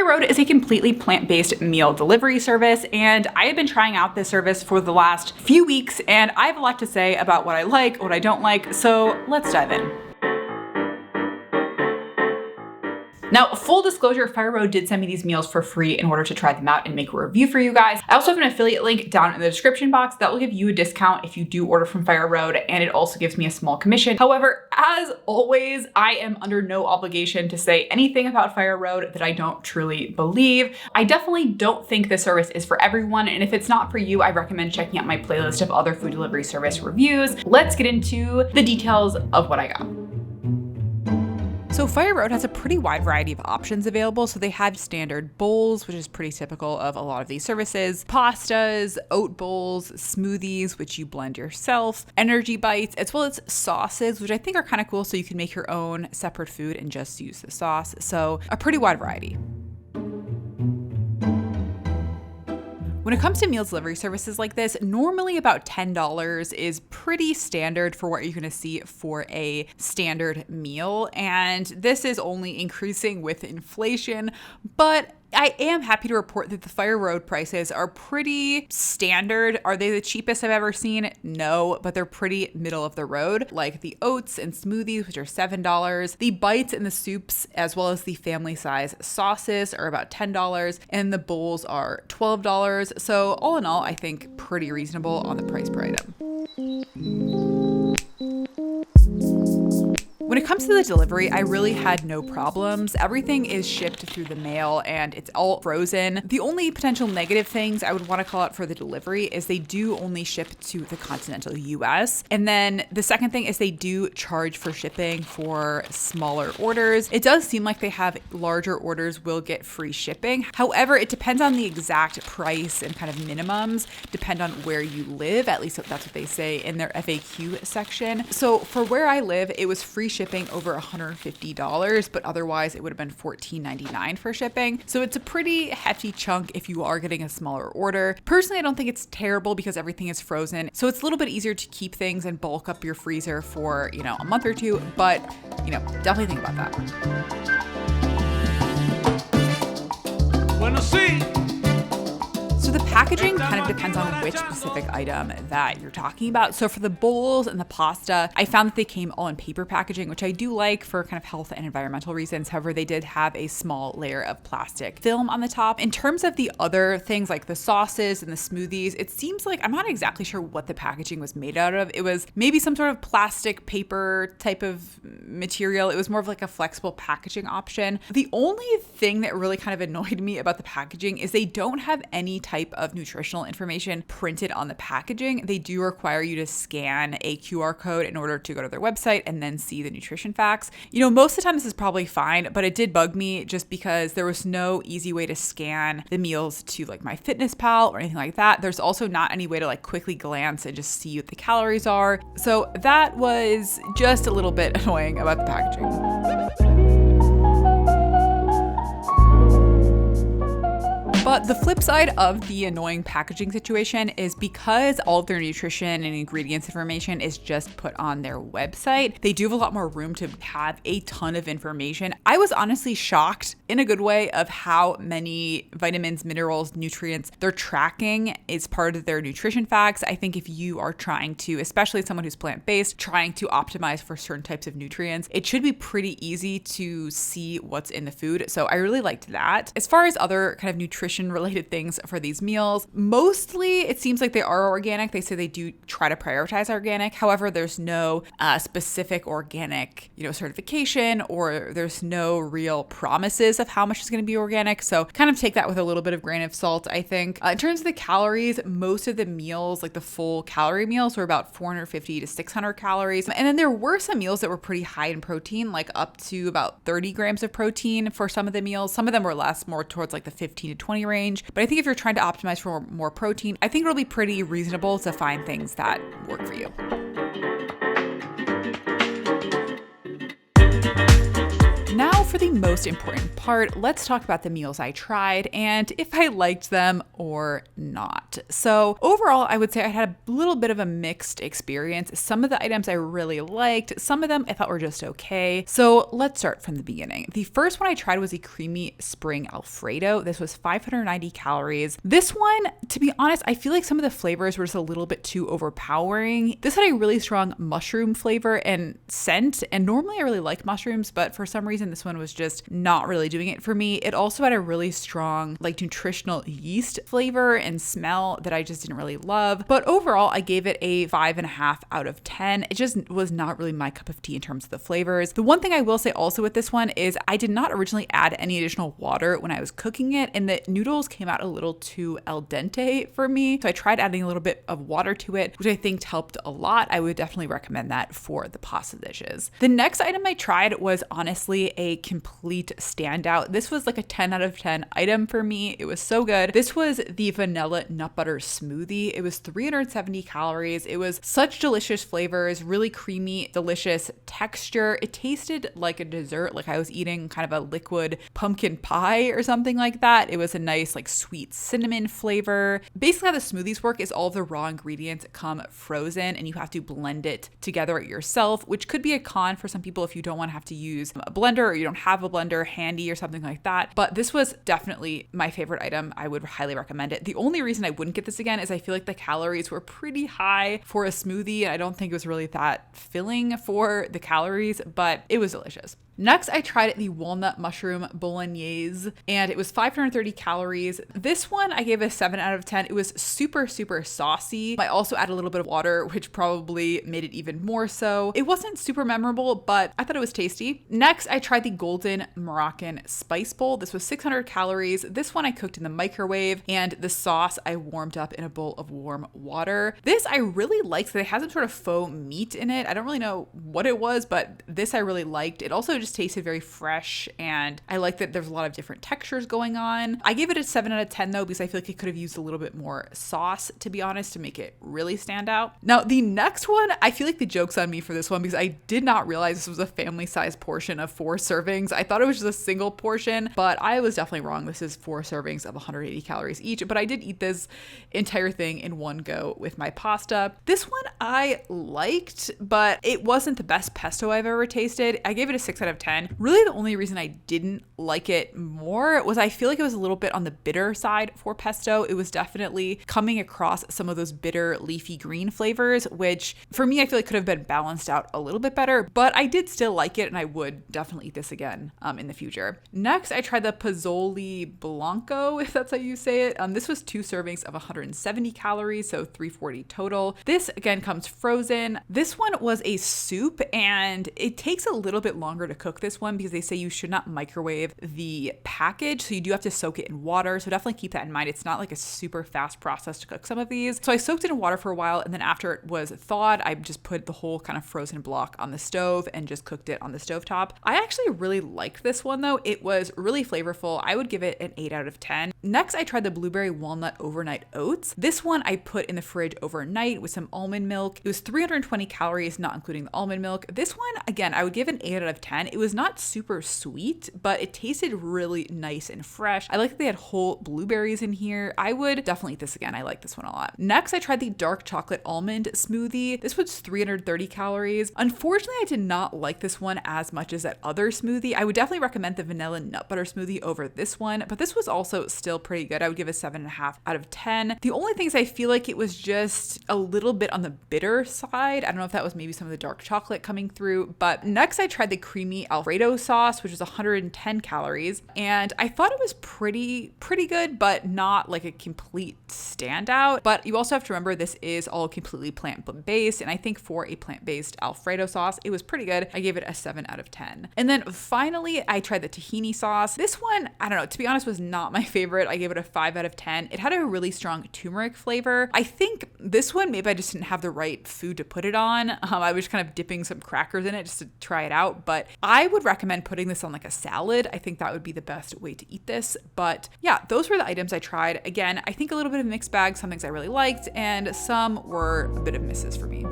Fireroad is a completely plant-based meal delivery service, and I have been trying out this service for the last few weeks, and I have a lot to say about what I like, what I don't like, so let's dive in. Now, full disclosure, Fireroad did send me these meals for free in order to try them out and make a review for you guys. I also have an affiliate link down in the description box that will give you a discount if you do order from Fireroad, and it also gives me a small commission. However, as always, I am under no obligation to say anything about Fireroad that I don't truly believe. I definitely don't think this service is for everyone, and if it's not for you, I recommend checking out my playlist of other food delivery service reviews. Let's get into the details of what I got. So Fireroad has a pretty wide variety of options available. So they have standard bowls, which is pretty typical of a lot of these services, pastas, oat bowls, smoothies, which you blend yourself, energy bites, as well as sauces, which I think are kind of cool. So you can make your own separate food and just use the sauce. So a pretty wide variety. When it comes to meal delivery services like this, normally about $10 is pretty standard for what you're gonna see for a standard meal. And this is only increasing with inflation, but I am happy to report that the Fireroad prices are pretty standard. Are they the cheapest I've ever seen? No, but they're pretty middle of the road, like the oats and smoothies, which are $7. The bites and the soups, as well as the family size sauces, are about $10, and the bowls are $12. So all in all, I think pretty reasonable on the price per item. When it comes to the delivery, I really had no problems. Everything is shipped through the mail and it's all frozen. The only potential negative things I would want to call out for the delivery is they do only ship to the continental US. And then the second thing is they do charge for shipping for smaller orders. It does seem like they have larger orders will get free shipping. However, it depends on the exact price and kind of minimums, depend on where you live. At least that's what they say in their FAQ section. So for where I live, it was free shipping over $150, but otherwise it would have been $14.99 for shipping. So it's a pretty hefty chunk if you are getting a smaller order. Personally, I don't think it's terrible because everything is frozen. So it's a little bit easier to keep things and bulk up your freezer for, a month or two, but, definitely think about that. Bueno, sí. So the packaging kind of depends on which specific item that you're talking about. So for the bowls and the pasta, I found that they came all in paper packaging, which I do like for kind of health and environmental reasons. However, they did have a small layer of plastic film on the top. In terms of the other things like the sauces and the smoothies, it seems like I'm not exactly sure what the packaging was made out of. It was maybe some sort of plastic paper type of material. It was more of like a flexible packaging option. The only thing that really kind of annoyed me about the packaging is they don't have any type of nutritional information printed on the packaging. They do require you to scan a QR code in order to go to their website and then see the nutrition facts. Most of the time this is probably fine, but it did bug me just because there was no easy way to scan the meals to like MyFitnessPal or anything like that. There's also not any way to like quickly glance and just see what the calories are. So that was just a little bit annoying about the packaging. But the flip side of the annoying packaging situation is because all of their nutrition and ingredients information is just put on their website, they do have a lot more room to have a ton of information. I was honestly shocked in a good way of how many vitamins, minerals, nutrients they're tracking as part of their nutrition facts. I think if you are trying to, especially someone who's plant-based, trying to optimize for certain types of nutrients, it should be pretty easy to see what's in the food. So I really liked that. As far as other kind of nutrition related things for these meals, mostly it seems like they are organic. They say they do try to prioritize organic. However, there's no specific organic, certification, or there's no real promises of how much is going to be organic. So kind of take that with a little bit of grain of salt, I think. In terms of the calories, most of the meals, like the full calorie meals, were about 450 to 600 calories. And then there were some meals that were pretty high in protein, like up to about 30 grams of protein for some of the meals. Some of them were less, more towards like the 15 to 20 range. But I think if you're trying to optimize for more protein, I think it'll be pretty reasonable to find things that work for you. Now for the most important part, let's talk about the meals I tried and if I liked them or not. So overall, I would say I had a little bit of a mixed experience. Some of the items I really liked, some of them I thought were just okay. So let's start from the beginning. The first one I tried was a creamy spring Alfredo. This was 590 calories. This one, to be honest, I feel like some of the flavors were just a little bit too overpowering. This had a really strong mushroom flavor and scent, and normally I really like mushrooms, but for some reason this one was just not really doing it for me. It also had a really strong like nutritional yeast flavor and smell that I just didn't really love. But overall, I gave it a 5.5 out of 10. It just was not really my cup of tea in terms of the flavors. The one thing I will say also with this one is I did not originally add any additional water when I was cooking it, and the noodles came out a little too al dente for me. So I tried adding a little bit of water to it, which I think helped a lot. I would definitely recommend that for the pasta dishes. The next item I tried was honestly a complete standout. This was like a 10 out of 10 item for me. It was so good. This was the vanilla nut butter smoothie. It was 370 calories. It was such delicious flavors, really creamy, delicious texture. It tasted like a dessert, like I was eating kind of a liquid pumpkin pie or something like that. It was a nice like sweet cinnamon flavor. Basically how the smoothies work is all of the raw ingredients come frozen and you have to blend it together yourself, which could be a con for some people if you don't want to have to use a blender or you don't have a blender handy or something like that. But this was definitely my favorite item. I would highly recommend it. The only reason I wouldn't get this again is I feel like the calories were pretty high for a smoothie, and I don't think it was really that filling for the calories, but it was delicious. Next, I tried the walnut mushroom bolognese, and it was 530 calories. This one, I gave a 7 out of 10. It was super, super saucy. I also added a little bit of water, which probably made it even more so. It wasn't super memorable, but I thought it was tasty. Next, I tried the golden Moroccan spice bowl. This was 600 calories. This one I cooked in the microwave, and the sauce I warmed up in a bowl of warm water. This I really liked. It has some sort of faux meat in it. I don't really know what it was, but this I really liked. It also just tasted very fresh, and I like that there's a lot of different textures going on. I gave it a 7 out of 10 though, because I feel like it could have used a little bit more sauce, to be honest, to make it really stand out. Now, the next one, I feel like the joke's on me for this one because I did not realize this was a family size portion of 4 servings. I thought it was just a single portion, but I was definitely wrong. This is 4 servings of 180 calories each, but I did eat this entire thing in one go with my pasta. This one I liked, but it wasn't the best pesto I've ever tasted. I gave it a 6 out of 10. Really, the only reason I didn't like it more was I feel like it was a little bit on the bitter side for pesto. It was definitely coming across some of those bitter leafy green flavors, which for me, I feel like could have been balanced out a little bit better, but I did still like it, and I would definitely eat this again in the future. Next, I tried the Pozzoli Blanco, if that's how you say it. This was 2 servings of 170 calories, so 340 total. This again comes frozen. This one was a soup, and it takes a little bit longer to cook this one because they say you should not microwave the package, so you do have to soak it in water. So definitely keep that in mind. It's not like a super fast process to cook some of these. So I soaked it in water for a while, and then after it was thawed, I just put the whole kind of frozen block on the stove and just cooked it on the stovetop. I actually really liked this one though. It was really flavorful. I would give it an 8 out of 10. Next, I tried the blueberry walnut overnight oats. This one I put in the fridge overnight with some almond milk. It was 320 calories, not including the almond milk. This one, again, I would give an 8 out of 10. It was not super sweet, but it tasted really nice and fresh. I like that they had whole blueberries in here. I would definitely eat this again. I like this one a lot. Next, I tried the dark chocolate almond smoothie. This was 330 calories. Unfortunately, I did not like this one as much as that other smoothie. I would definitely recommend the vanilla nut butter smoothie over this one, but this was also still pretty good. I would give a 7.5 out of 10. The only thing is I feel like it was just a little bit on the bitter side. I don't know if that was maybe some of the dark chocolate coming through, but next I tried the creamy Alfredo sauce, which was 110 calories, and I thought it was pretty good, but not like a complete standout. But you also have to remember this is all completely plant-based, and I think for a plant-based Alfredo sauce, it was pretty good. I gave it a 7 out of 10. And then finally, I tried the tahini sauce. This one, I don't know, to be honest, was not my favorite. I gave it a 5 out of 10. It had a really strong turmeric flavor. I think this one, maybe I just didn't have the right food to put it on. I was kind of dipping some crackers in it just to try it out, but I would recommend putting this on like a salad. I think that would be the best way to eat this. But yeah, those were the items I tried. Again, I think a little bit of a mixed bag. Some things I really liked, and some were a bit of misses for me.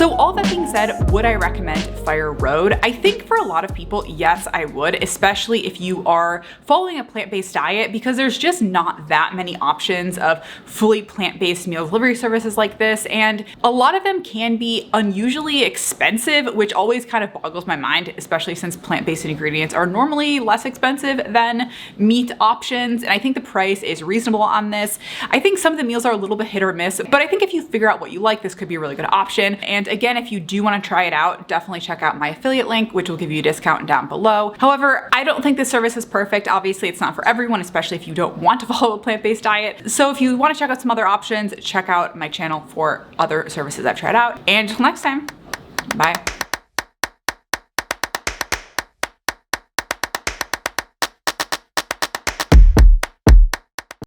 So all that being said, would I recommend Fireroad? I think for a lot of people, yes, I would, especially if you are following a plant-based diet, because there's just not that many options of fully plant-based meal delivery services like this. And a lot of them can be unusually expensive, which always kind of boggles my mind, especially since plant-based ingredients are normally less expensive than meat options. And I think the price is reasonable on this. I think some of the meals are a little bit hit or miss, but I think if you figure out what you like, this could be a really good option. And again, if you do want to try it out, definitely check out my affiliate link, which will give you a discount down below. However, I don't think this service is perfect. Obviously, it's not for everyone, especially if you don't want to follow a plant-based diet. So if you want to check out some other options, check out my channel for other services I've tried out. And until next time, bye.